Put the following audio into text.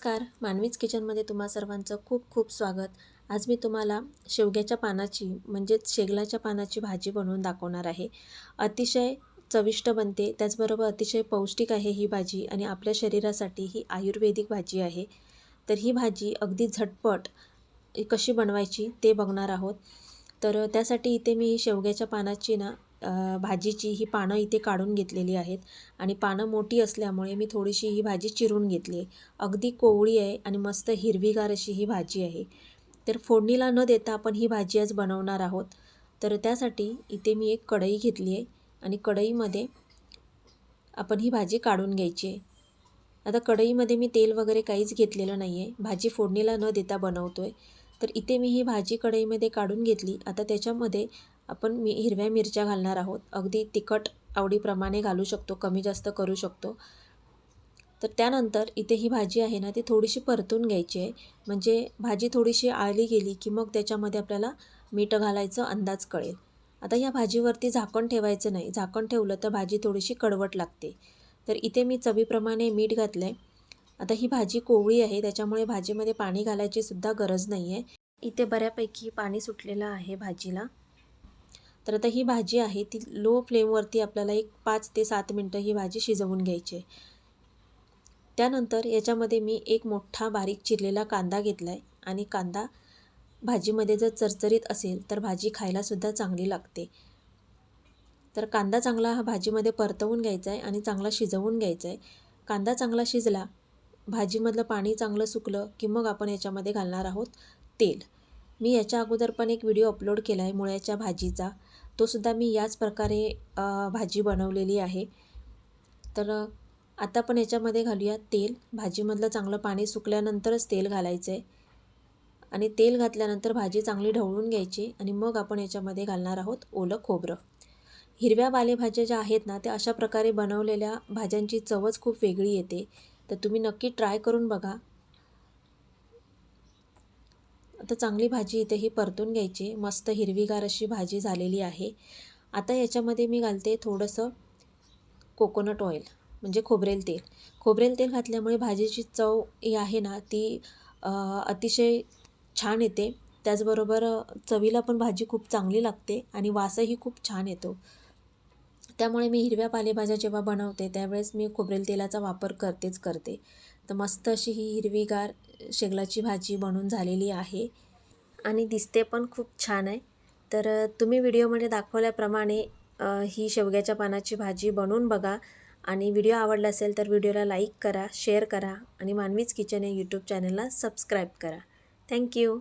नमस्कार, मानवीच किचनमध्ये तुम्हा सर्वांचं खूप खूप स्वागत. आज मी तुम्हाला शेवग्याच्या पानाची म्हणजेच शेगलाच्या पानाची भाजी बनवून दाखवणार आहे. अतिशय चविष्ट बनते, त्याचबरोबर अतिशय पौष्टिक आहे ही भाजी आणि आपल्या शरीरासाठी ही आयुर्वेदिक भाजी आहे. तर ही भाजी अगदी झटपट कशी बनवायची ते बघणार आहोत. तर त्यासाठी इथे मी शेवग्याच्या पानाची भाजीची ही पानं इथे काढून घेतलेली आहेत आणि पानं मोठी असल्यामुळे मी थोडीशी ही भाजी चिरून घेतली आहे. अगदी कोवळी आहे आणि मस्त हिरवीगार अशी ही भाजी आहे. तर फोडणीला न देता आपण ही भाजी आज बनवणार आहोत. तर त्यासाठी इथे मी एक कढई घेतली आहे आणि कढईमध्ये आपण ही भाजी काढून घ्यायची आहे. आता कढईमध्ये मी तेल वगैरे काहीच घेतलेलं नाही आहे, भाजी फोडणीला न देता बनवतो आहे. तर इथे मी ही भाजी कढईमध्ये काढून घेतली. आता त्याच्यामध्ये आपण हिरव्या मिरच्या घालणार आहोत. अगदी तिखट आवडीप्रमाणे घालू शकतो, कमी जास्त करू शकतो. तर त्यानंतर इथे ही भाजी आहे ती थोडीशी परतून घ्यायची आहे. म्हणजे भाजी थोडीशी आळली गेली की मग त्याच्यामध्ये आपल्याला मीठ घालायचं अंदाज कळेल. आता या भाजीवरती झाकण ठेवायचं नाही, झाकण ठेवलं तर भाजी थोडीशी कडवट लागते. तर इथे मी चवीप्रमाणे मीठ घातलं आहे. आता ही भाजी कोवळी आहे, त्याच्यामुळे भाजीमध्ये पाणी घालायची सुद्धा गरज नाही आहे. इथे बऱ्यापैकी पाणी सुटलेलं आहे भाजीला. तर आता ही भाजी आहे ती लो फ्लेमवरती आपल्याला एक 5 ते 7 मिनटं ही भाजी शिजवून घ्यायची आहे. त्यानंतर याच्यामध्ये मी एक मोठा बारीक चिरलेला कांदा घेतला आहे आणि कांदा भाजीमध्ये जर चरचरीत असेल तर भाजी खायलासुद्धा चांगली लागते. तर कांदा चांगला हा भाजीमध्ये परतवून घ्यायचा आहे आणि चांगला शिजवून घ्यायचा आहे. कांदा चांगला शिजला, भाजीमधलं पाणी चांगलं सुकलं की मग आपण याच्यामध्ये घालणार आहोत तेल. मी याच्या अगोदर पण एक व्हिडिओ अपलोड केला आहे मुळ्याच्या भाजीचा, तो सुद्धा मी याच प्रकारे भाजी बनवलेली आहे. तर आता आपण याच्यामध्ये घालूया तेल. भाजीमधलं चांगलं पाणी सुकल्यानंतरच तेल घालायचं आहे आणि तेल घातल्यानंतर भाजी चांगली ढवळून घ्यायची आणि मग आपण याच्यामध्ये घालणार आहोत ओलं खोबरं. हिरव्या पालेभाज्या ज्या आहेत त्या अशा प्रकारे बनवलेल्या भाज्यांची चवच खूप वेगळी येते. तर तुम्ही नक्की ट्राय करून बघा. आता चांगली भाजी इथे ही परतून घ्यायची. मस्त हिरवीगार अशी भाजी झालेली आहे. आता याच्यामध्ये मी घालते थोडंसं कोकोनट ऑइल म्हणजे खोबरेल तेल. खोबरेल तेल घातल्यामुळे भाजीची चव ही आहे ती अतिशय छान येते. त्याचबरोबर चवीला पण भाजी खूप चांगली लागते आणि वासही खूप छान येतो. त्यामुळे मी हिरव्या पालेभाज्या जेव्हा बनवते त्यावेळेस मी खोबरेल तेलाचा वापर करते. तर मस्त अशी ही हिरवीगार शेगलाची भाजी बनून झालेली आहे आणि दिसते पण खूप छान आहे. तर तुम्ही व्हिडिओमध्ये दाखवल्याप्रमाणे ही शेवग्याच्या पानाची भाजी बनवून बघा आणि व्हिडिओ आवडला असेल तर व्हिडिओला लाईक करा, शेअर करा आणि मानवीच किचन या यूट्यूब चॅनलला सबस्क्राईब करा. थँक्यू.